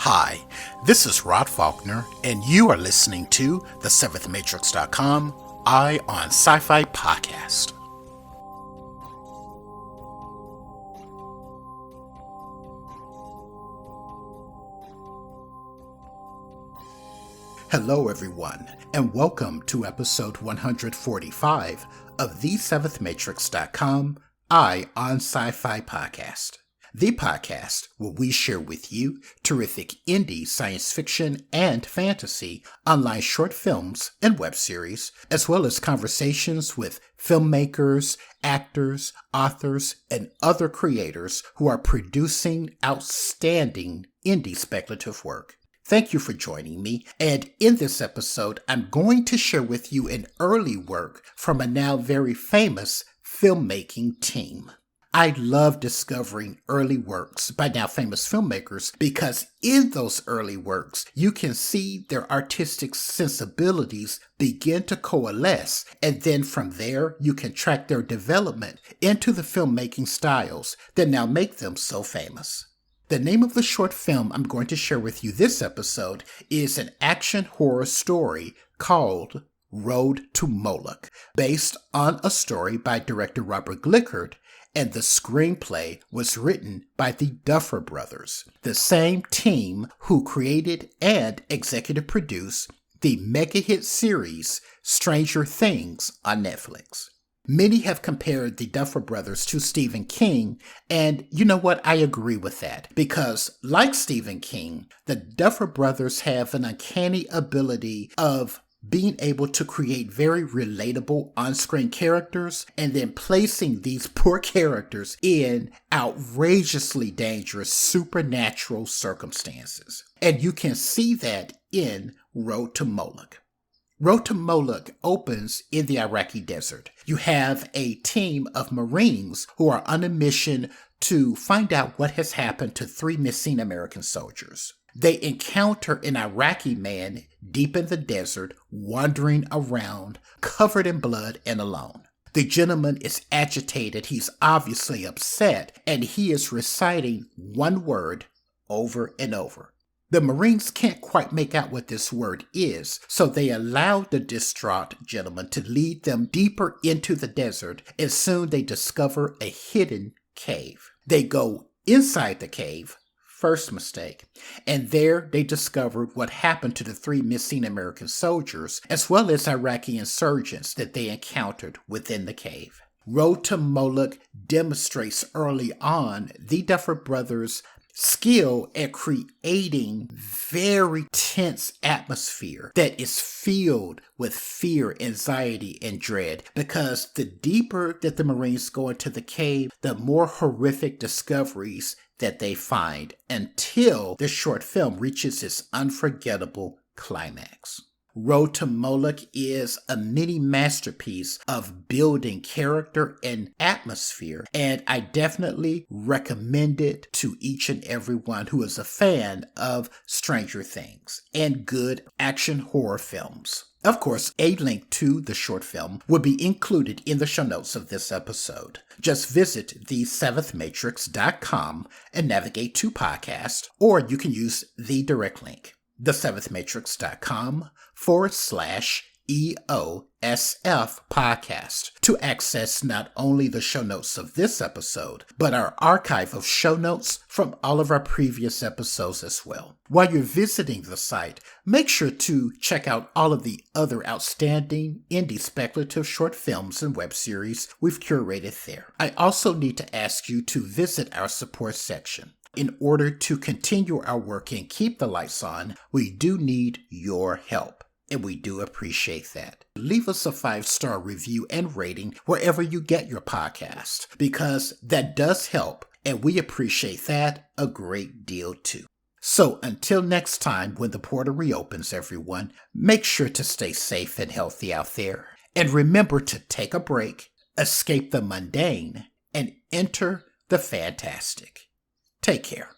Hi, this is Rod Faulkner, and you are listening to the 7thmatrix.com Eye on Sci-Fi podcast. Hello everyone, and welcome to episode 145 of the 7thmatrix.com Eye on Sci-Fi podcast. The podcast where we share with you terrific indie science fiction and fantasy online short films and web series, as well as conversations with filmmakers, actors, authors, and other creators who are producing outstanding indie speculative work. Thank you for joining me, and in this episode, I'm going to share with you an early work from a now very famous filmmaking team. I love discovering early works by now famous filmmakers because in those early works, you can see their artistic sensibilities begin to coalesce, and then from there, you can track their development into the filmmaking styles that now make them so famous. The name of the short film I'm going to share with you this episode is an action horror story called Road to Moloch, based on a story by director Robert Glickard, and the screenplay was written by the Duffer Brothers, the same team who created and executive produced the mega hit series Stranger Things on Netflix. Many have compared the Duffer Brothers to Stephen King, and you know what? I agree with that, because like Stephen King, the Duffer Brothers have an uncanny ability of being able to create very relatable on-screen characters and then placing these poor characters in outrageously dangerous supernatural circumstances. And you can see that in Road to Moloch. Road to Moloch opens in the Iraqi desert. You have a team of Marines who are on a mission to find out what has happened to 3 missing American soldiers. They encounter an Iraqi man deep in the desert, wandering around, covered in blood and alone. The gentleman is agitated, he's obviously upset, and he is reciting one word over and over. The Marines can't quite make out what this word is, so they allow the distraught gentleman to lead them deeper into the desert, and soon they discover a hidden cave. They go inside the cave, first mistake, and there they discovered what happened to the 3 missing American soldiers, as well as Iraqi insurgents that they encountered within the cave. Road to Moloch demonstrates early on the Duffer Brothers' skill at creating very tense atmosphere that is filled with fear, anxiety, and dread, because the deeper that the Marines go into the cave, the more horrific discoveries that they find until the short film reaches its unforgettable climax. Road to Moloch is a mini masterpiece of building character and atmosphere, and I definitely recommend it to each and everyone who is a fan of Stranger Things and good action horror films. Of course, a link to the short film will be included in the show notes of this episode. Just visit the7thmatrix.com and navigate to podcast, or you can use the direct link, the7thmatrix.com/EOSF podcast, to access not only the show notes of this episode, but our archive of show notes from all of our previous episodes as well. While you're visiting the site, make sure to check out all of the other outstanding indie speculative short films and web series we've curated there. I also need to ask you to visit our support section. In order to continue our work and keep the lights on, we do need your help, and we do appreciate that. Leave us a 5-star review and rating wherever you get your podcast, because that does help, and we appreciate that a great deal too. So until next time, when the portal reopens, everyone, make sure to stay safe and healthy out there, and remember to take a break, escape the mundane, and enter the fantastic. Take care.